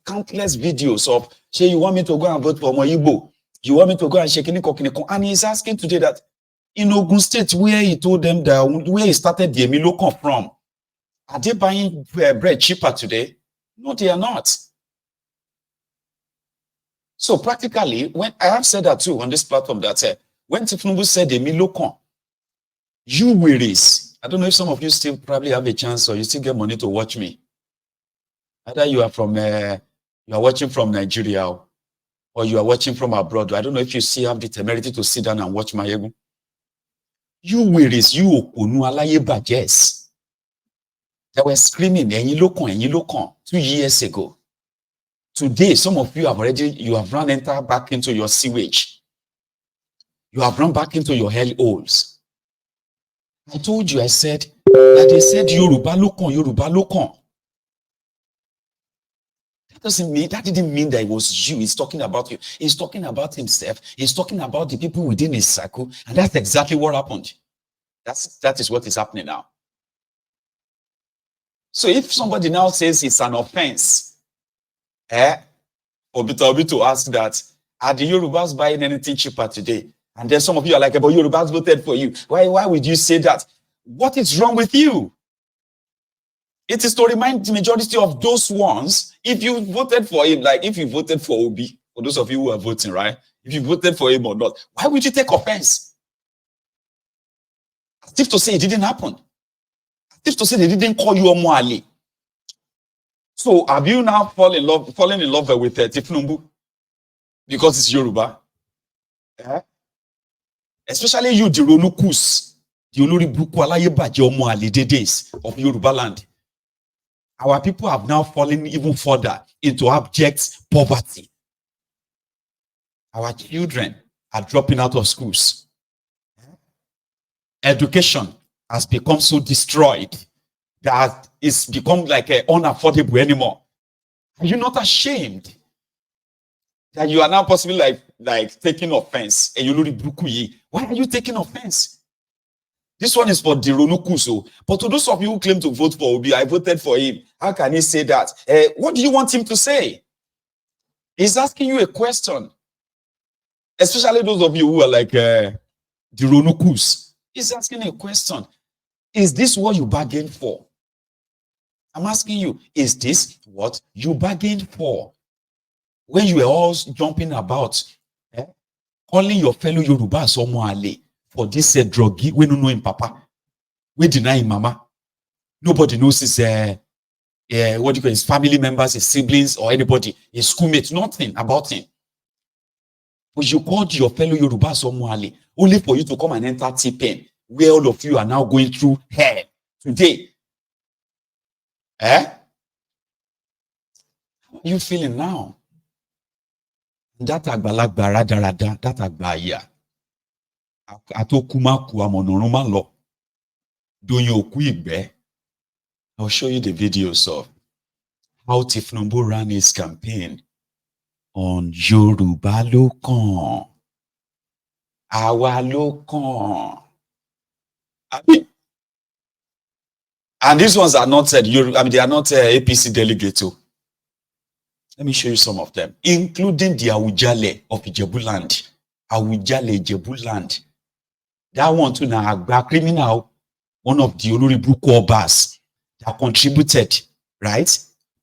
countless videos of, say, you want me to go and vote for Igbo? You want me to go and shake any coconut? And he's asking today that in Ogun State, where he told them that where he started the Emilo come from, are they buying bread cheaper today? No, they are not. So practically, when I have said that too on this platform, that when Tinubu said Emilo come, you worries. I don't know if some of you still probably have a chance or you still get money to watch me. Either you are from, you are watching from Nigeria or you are watching from abroad. I don't know if you still have the temerity to sit down and watch my ego. You worries, you okonu alaye bajes. They were screaming, Enyi 2 years ago. Today, some of you have entered back into your sewage. You have run back into your hell holes. I told you, I said, that they said Yoruba Lokon. That didn't mean that it was you. He's talking about you. He's talking about himself. He's talking about the people within his circle. And that's exactly what happened. That is what is happening now. So if somebody now says it's an offense, Obi to ask that, are the Yorubas buying anything cheaper today? And then some of you are like, but Yorubas voted for you. Why would you say that? What is wrong with you? It is to remind the majority of those ones, if you voted for him, like if you voted for Obi, for those of you who are voting, right? If you voted for him or not, why would you take offense? As if to say it didn't happen. As if to say they didn't call you Omoali. So have you now fallen in love with Tinubu? Because it's Yoruba? Yeah? Especially you, the Ronukus, the Olori Buku Alaye Baje Omoali days of Yoruba land. Our people have now fallen even further into abject poverty. Our children are dropping out of schools. Education has become so destroyed that it's become like unaffordable anymore. Are you not ashamed that you are now possibly like taking offense? Why are you taking offense? This one is for the Ronukuso. But to those of you who claim to vote for Obi, I voted for him. How can he say that? What do you want him to say? He's asking you a question. Especially those of you who are like the Ronukus. He's asking a question. Is this what you bargained for? I'm asking you, is this what you bargained for? When you were all jumping about, calling your fellow Yorubas Omoale for this druggy, we don't know him, Papa. We deny him, Mama. Nobody knows his his family members, his siblings, or anybody, his schoolmates, nothing about him. But you called your fellow Yorubas Omoale only for you to come and enter T-Pen, where all of you are now going through hell today. How are you feeling now? That agbalagba radarada, that agbaya. Atokuma kuamonoruma lo. Doyin Okuigbe. I'll show you the videos of how Tinubu ran his campaign on Yoruba Lokon. Awa Lokon. And these ones are not they are not APC delegates. Let me show you some of them, including the Awujale of Ijebu land. Awujale Ijebu land. That one too now a criminal, one of the Olori Buku Obas that contributed, right,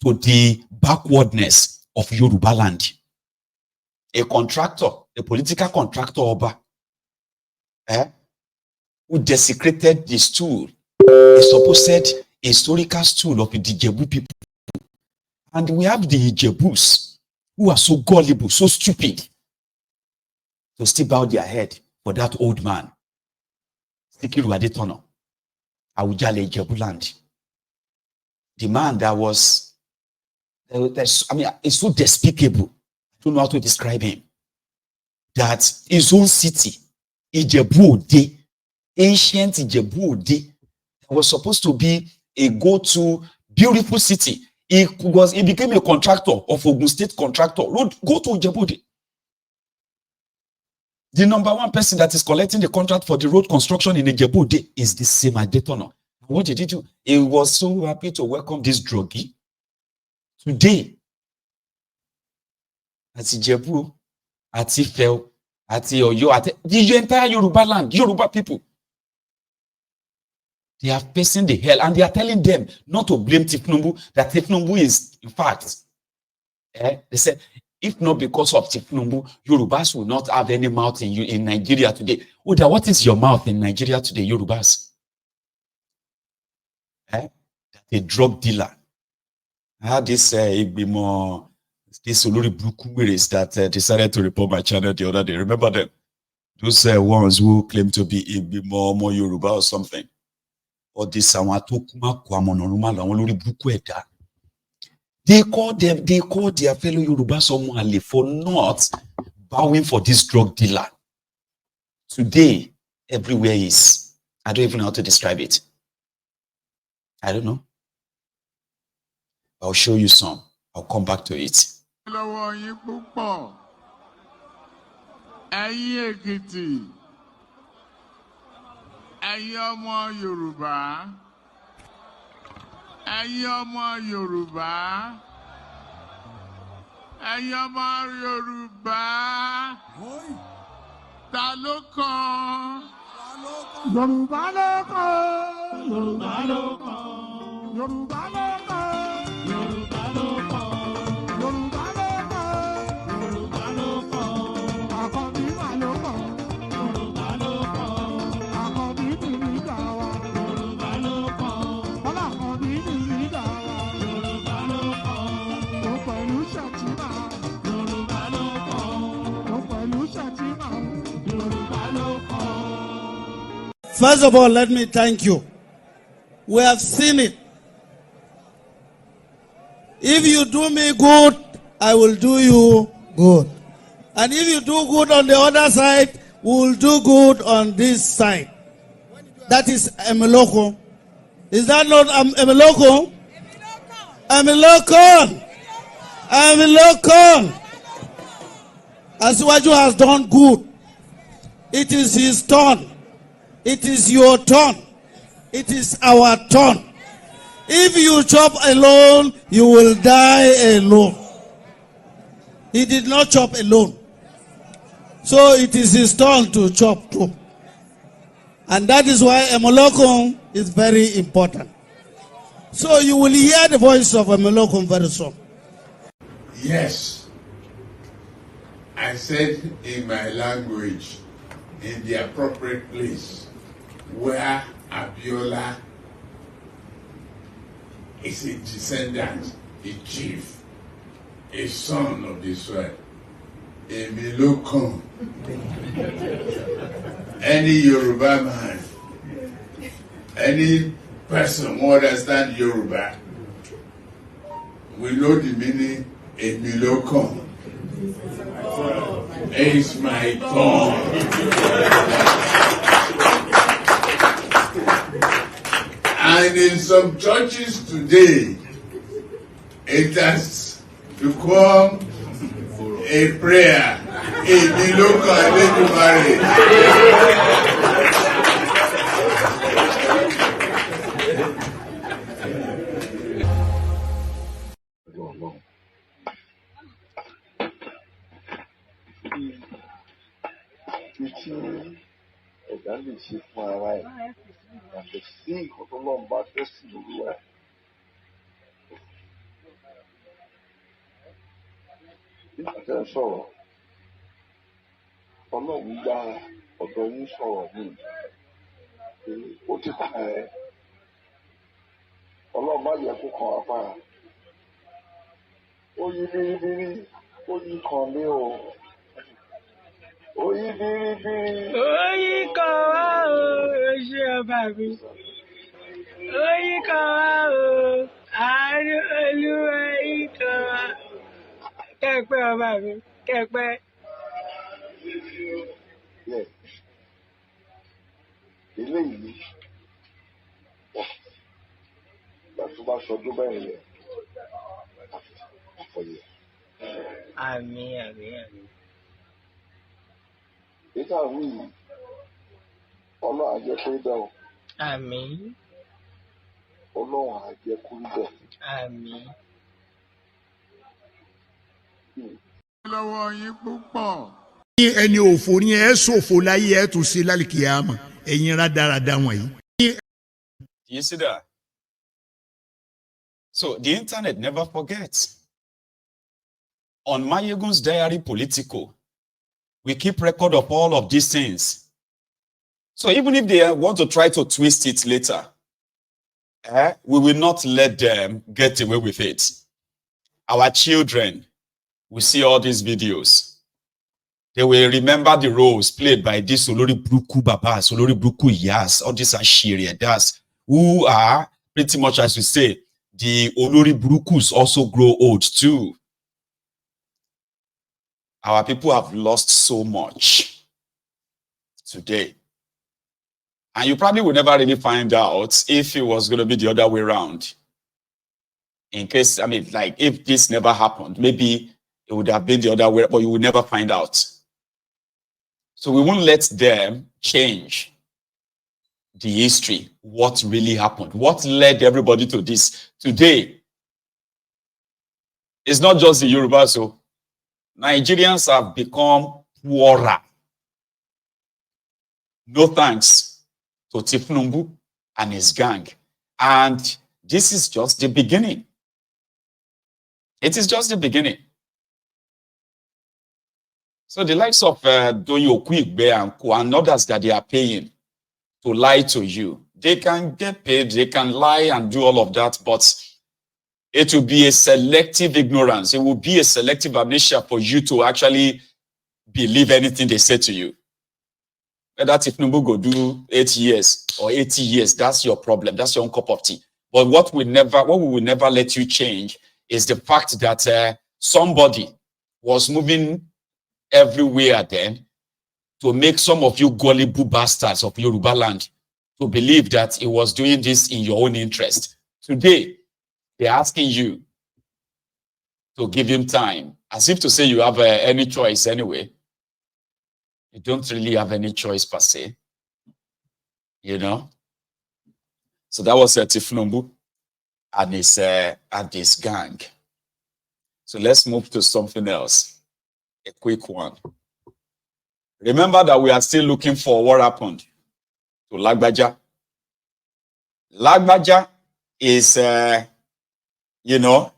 to the backwardness of Yoruba land. A contractor, a political contractor Oba, who desecrated the stool, a supposed historical stool of the Ijebu people. And we have the Ijebus who are so gullible, so stupid, to still bow their head for that old man. Sikiru Adetono, Awujale Ijebu land. The man that was, it's so despicable. I don't know how to describe him. That his own city, Ijebu Ode, ancient Ijebu Ode, was supposed to be a go-to beautiful city. He became a contractor of Ogun State contractor. Go to Ijebu. The number one person that is collecting the contract for the road construction in Ijebu is the same Adetono. What did he do? He was so happy to welcome this druggie. Today, àti Ìjẹ̀bú, àti Ifẹ̀, àti Ọ̀yọ́, àti the entire Yoruba land, Yoruba people. They are facing the hell, and they are telling them not to blame Tinubu, that Tinubu is, in fact, they said, if not because of Tinubu, Yorubas will not have any mouth in Nigeria today. Oda, what is your mouth in Nigeria today, Yorubas? A drug dealer. I had this Igbimo, this Olori Bukumiris that decided to report my channel the other day. Remember them? Those ones who claim to be Igbimo, more Yoruba or something. Or this they call their fellow Yoruba Somali for not bowing for this drug dealer. Today, everywhere is, I don't even know how to describe it. I don't know. I'll show you some. I'll come back to it. Ta ló kàn? Yorùbá ló kàn. Yorùbá ló kàn. Yorùbá ló kàn. Yorùbá ló kàn. Yorùbá ló kàn. Yorùbá ló kàn. Àkọ́bí mà ló kàn. Yorùbá ló kàn. Àkọ́bí ni nígbà wa. Yorùbá ló kàn. Bọ́lá àkọ́bí ni nígbà wa. Yorùbá ló kàn. Ó pẹ̀lú ṣètìmá. Yorùbá ló kàn. Ó pẹ̀lú ṣètìmá. First of all, let me thank you. We have seen it. If you do me good, I will do you good. And if you do good on the other side, we will do good on this side. That is Emeloko. Is that not Emeloko? Emeloko. Emeloko. Asiwaju has done good. It is his turn. It is your turn. It is our turn. If you chop alone, you will die alone. He did not chop alone. So it is his turn to chop too. And that is why Emolokun is very important. So you will hear the voice of Emolokun very soon. Yes, I said in my language, in the appropriate place, where Abiola is a descendant, a chief, a son of the soil, a Milokon. Any Yoruba man, any person who understands Yoruba, we know the meaning a Milokon. It's my turn. And in some churches today, it has become a prayer. A local ẹ̀dá lè ṣe fún ara ẹ̀ yàtọ̀ sí nǹkan tó lọ́n bá fẹ́ sí olúwa ẹ̀. Nígbà tẹ́ ẹ sọ̀rọ̀, ọlọ́run gba ọ̀dọ̀ yín sọ̀rọ̀ mí pé ó ti kàn ẹ́. Ọlọ́run má yẹ kó kàn wá fara. Ó yí bíríbírí, ó yí kàn mí o. Ó yí bíríbírí. Ó yí kàn wá o, ṣé ọba mi. Ó yí kàn wá o, àánú Olúwa yí kàn wá. Kẹ́pẹ́ ọba mi, kẹ́pẹ́. Eléyìí pọ̀ ìgbà tó bá ṣọdún bẹ́ẹ̀ yẹn àfọyẹ. Àmín, àmín, àmín. Ètò àwọn yìí ọlọ́run á jẹ́ kó rí bẹ́ẹ̀ o. Àmín. Ọlọ́run á jẹ́ kó rí bẹ́ẹ̀. Àmín. lọ́wọ́ yín púpọ̀. ní ẹni òfò ní ẹ ṣòfò láyé ẹ tún ṣe lálìkìyàmọ ẹ̀yin rádaràda wọ̀nyí. Do you see that? So the internet never forgets. On Mayegun's Diary Politico, we keep record of all of these things. So even if they want to try to twist it later, we will not let them get away with it. Our children will see all these videos. They will remember the roles played by this Olori Bruku Babas, Olori Bruku Iyas, all these Ashiri Edas, who are pretty much, as we say, the Olori Brukus also grow old too. Our people have lost so much today. And you probably will never really find out if it was going to be the other way around. In case, I mean, like if this never happened, maybe it would have been the other way, but you will never find out. So we won't let them change the history, what really happened, what led everybody to this. Today, it's not just the Yoruba, so Nigerians have become poorer. No thanks to Tinubu and his gang. And this is just the beginning. It is just the beginning. So the likes of Doyin, Okuigbe and others that they are paying to lie to you, they can get paid, they can lie and do all of that, but it will be a selective ignorance. It will be a selective amnesia for you to actually believe anything they say to you. Whether Tinubu go do 8 years or 80 years, that's your problem. That's your own cup of tea. But what we will never let you change is the fact that somebody was moving everywhere then to make some of you gullible bastards of Yoruba land to believe that he was doing this in your own interest. Today, they're asking you to give him time, as if to say you have any choice anyway. You don't really have any choice per se, you know. So that was Tinubu and his gang. So let's move to something else, a quick one. Remember that we are still looking for what happened to Lagbaja. Lagbaja is, you know,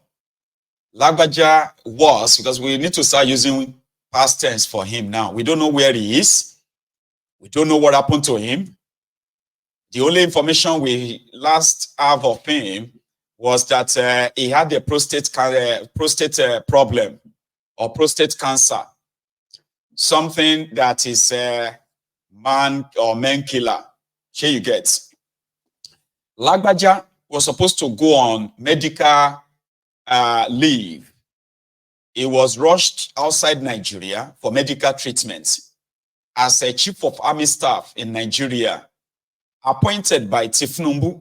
Lagbaja was, because we need to start using past tense for him now. We don't know where he is. We don't know what happened to him. The only information we last have of him was that he had a prostate problem or prostate cancer. Something that is man or man killer. Here you get. Lagbaja was supposed to go on medical leave. He was rushed outside Nigeria for medical treatment as a chief of army staff in Nigeria, appointed by Tinubu.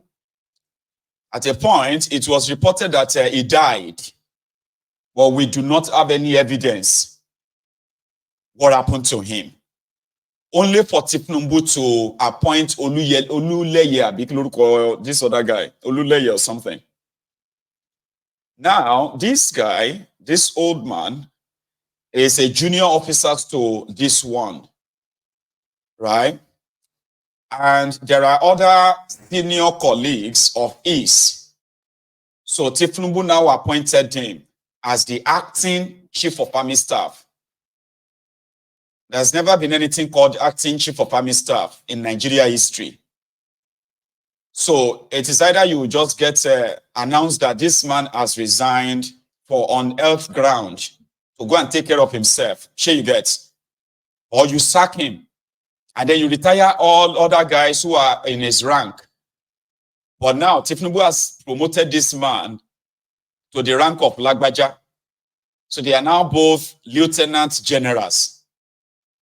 At a point, it was reported that he died, but we do not have any evidence what happened to him. Only for Tinubu to appoint Oluleye, this other guy, Oluleye or something. Now, this guy, this old man, is a junior officer to this one, right? And there are other senior colleagues of his. So Tinubu now appointed him as the acting chief of army staff. There's never been anything called acting chief of army staff in Nigeria history. So it is either you just get announced that this man has resigned for on health ground to go and take care of himself. Sure you get. Or you sack him. And then you retire all other guys who are in his rank. But now Tinubu has promoted this man to the rank of Lagbaja. So they are now both lieutenant generals.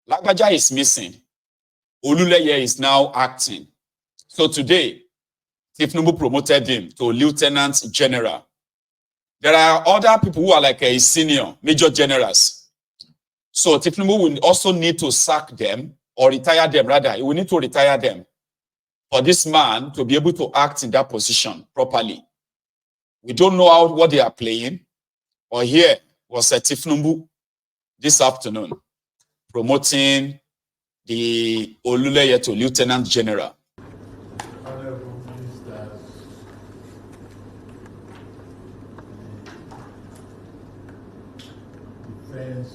Lagbaja is missing. Oluleye is now acting. So today, Tinubu promoted him to lieutenant general. There are other people who are like a senior, major generals. So Tinubu will also need to sack them or retire them, rather. He will need to retire them for this man to be able to act in that position properly. We don't know what they are playing. Or here was Tinubu this afternoon, promoting the Oluleye to Lieutenant General. Honorable Ministers, Defense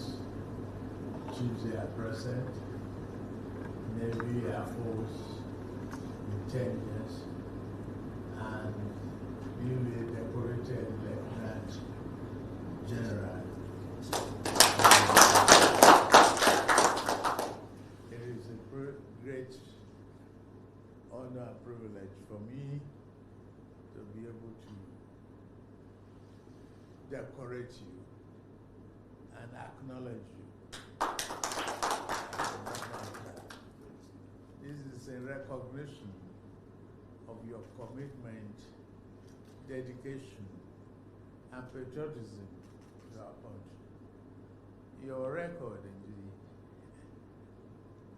Chiefs are present, Navy, Air Force, Intelligence, and newly decorated Lieutenant General. It is a great honor and privilege for me to be able to decorate you and acknowledge you. This is a recognition of your commitment, dedication, and patriotism to our country. Your record in the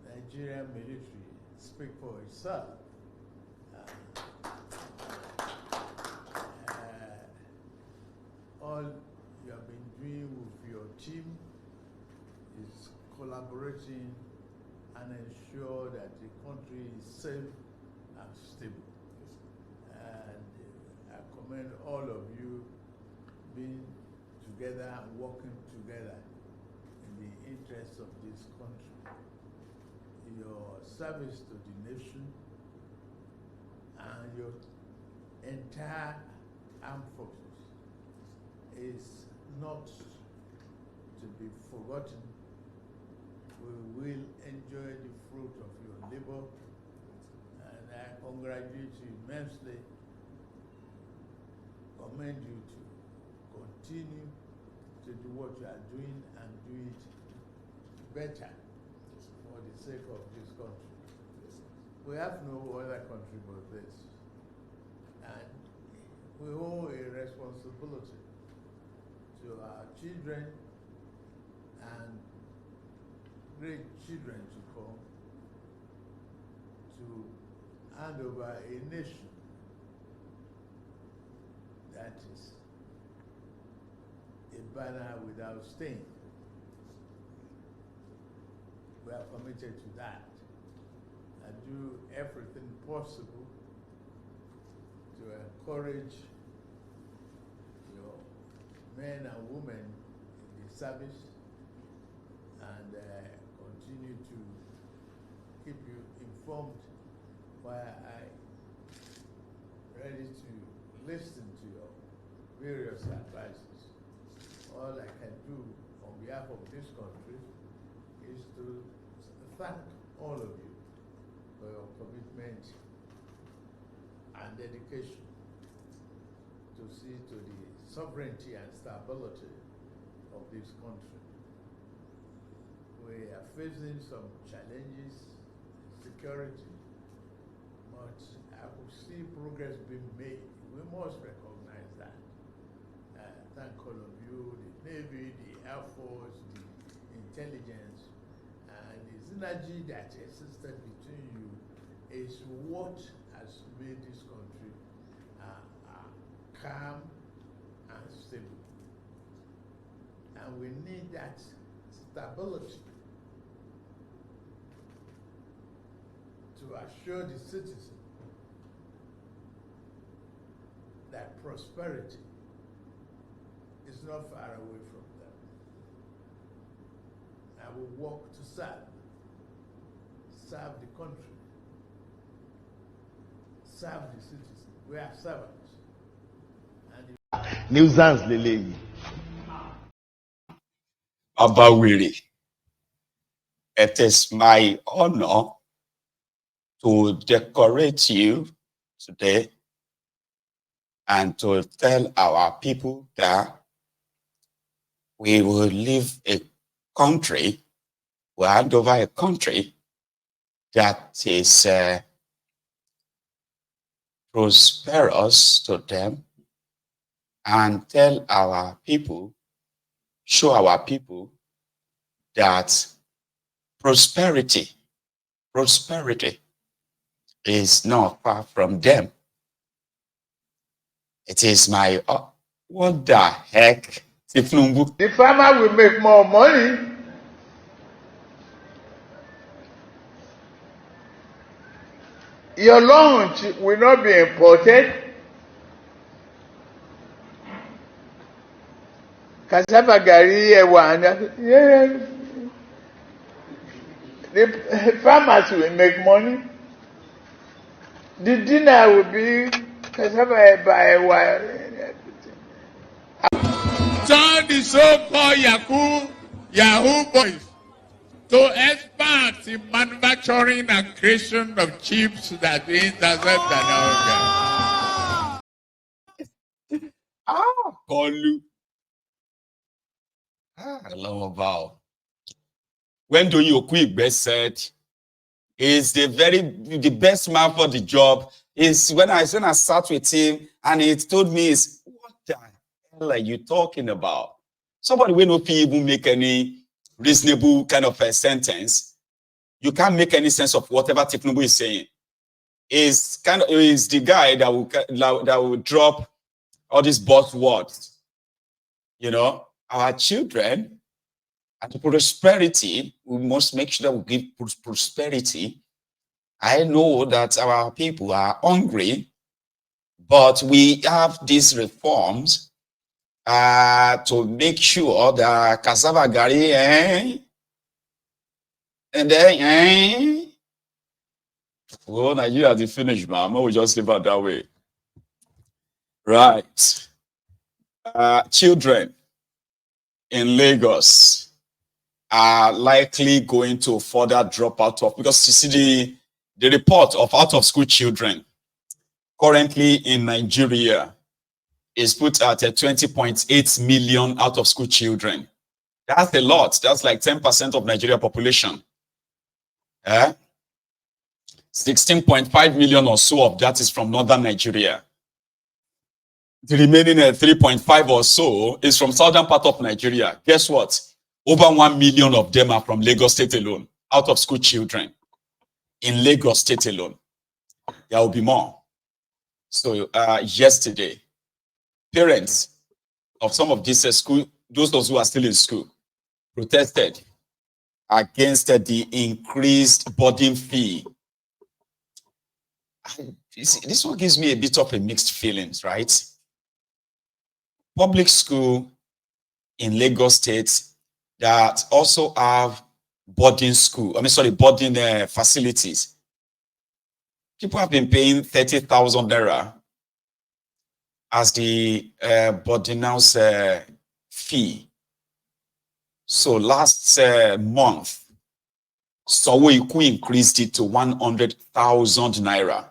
Nigerian military speaks for itself. All you have been doing with your team is collaborating and ensure that the country is safe and stable. And I commend all of you being together and working together in the interests of this country. Your service to the nation and your entire armed forces is not to be forgotten. We will enjoy the fruit of your labor, and I congratulate you immensely, commend you to continue to do what you are doing and do it better for the sake of this country. We have no other country but this, and we owe a responsibility to our children and great children to come to hand over a nation that is a banner without stain. We are committed to that and do everything possible to encourage your men and women in the service and continue to keep you informed while I ready to listen to your various advices. All I can do on behalf of this country is to thank all of you for your commitment and dedication to see to the sovereignty and stability of this country. We are facing some challenges, security, but I will see progress being made. We must recognize that. Thank all of you, the Navy, the Air Force, the intelligence, and the synergy that existed between you is what has made this country calm and stable. And we need that stability to assure the citizen that prosperity is not far away from them. I will work to serve the country, serve the citizen. We are servants. Nuisance lele. Abawiri, it is my honor to decorate you today and to tell our people that we will leave a country, we'll hand over a country that is prosperous to them, and tell our people, show our people that prosperity is not far from them. It is my, what the heck, Tinubu? The farmer will make more money Your lunch will not be imported. Cassava gari, yeah. The farmers will make money. The dinner will be cassava by Turn the so-called Yahoo boys to experts in manufacturing and creation of chips that intercept an organ. Kolu. I love about when Doyin Okuigbe said is the best man for the job. Is when I sat with him and he told me, is what the hell are you talking about? Somebody will not even make any reasonable kind of a sentence. You can't make any sense of whatever Tinubu is saying. Is the guy that will drop all these buzzwords. You know, our children and prosperity, we must make sure that we give prosperity. I know that our people are hungry, but we have these reforms to make sure that cassava gari, and then, well, Nigeria is finished, man. We just leave it that way. Right. Children in Lagos are likely going to further drop out of, because you see the report of out-of-school children currently in Nigeria is put at 20.8 million out-of-school children. That's a lot. That's like 10% of Nigeria population. 16.5 million or so of that is from northern Nigeria. The remaining 3.5 or so is from southern part of Nigeria. Guess what? Over 1 million of them are from Lagos State alone, out-of-school children. In Lagos State alone, there will be more. So yesterday, parents of some of these school, those who are still in school, protested against the increased boarding fee. This one gives me a bit of a mixed feelings, right? Public school in Lagos State that also have boarding facilities. People have been paying 30,000 naira as the boarding house fee. So last month, Sowoiku increased it to 100,000 naira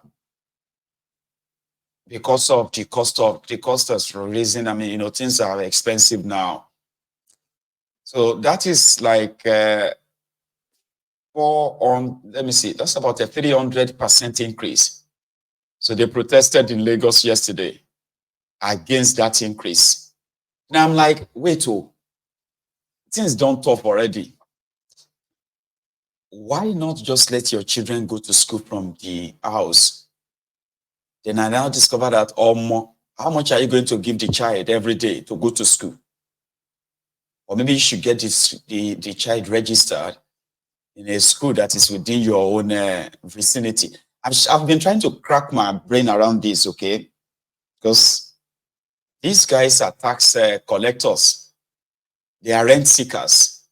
because of the cost of raising. I mean, you know, things are expensive now. So that is like let me see, that's about a 300% increase. So they protested in Lagos yesterday against that increase. Now I'm like, wait, things don't tough already. Why not just let your children go to school from the house? Then I now discover that how much are you going to give the child every day to go to school? Or maybe you should get the child registered in a school that is within your own vicinity. I've been trying to crack my brain around this, okay? Because these guys are tax collectors. They are rent seekers.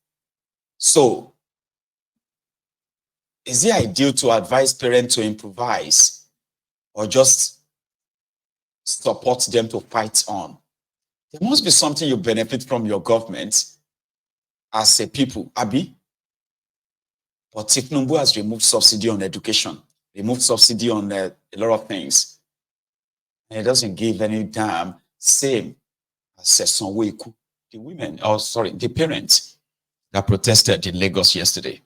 So, is it ideal to advise parents to improvise or just support them to fight on? There must be something you benefit from your government as a people, Abi. But Tinubu has removed subsidy on education, removed subsidy on a lot of things. And it doesn't give any damn, same as Sowoiku, the parents that protested in Lagos yesterday.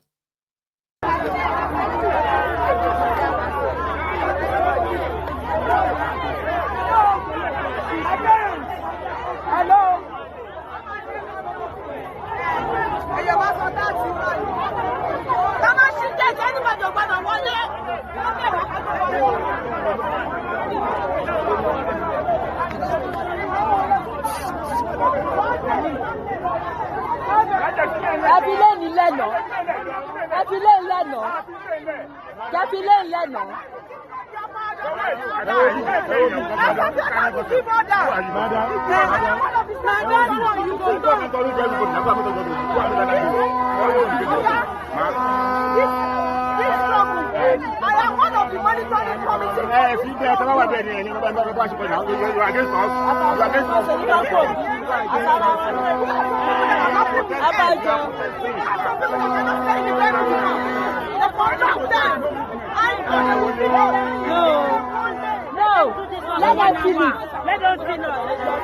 I am one of the monitoring committee. No, let them finish. Let them finish.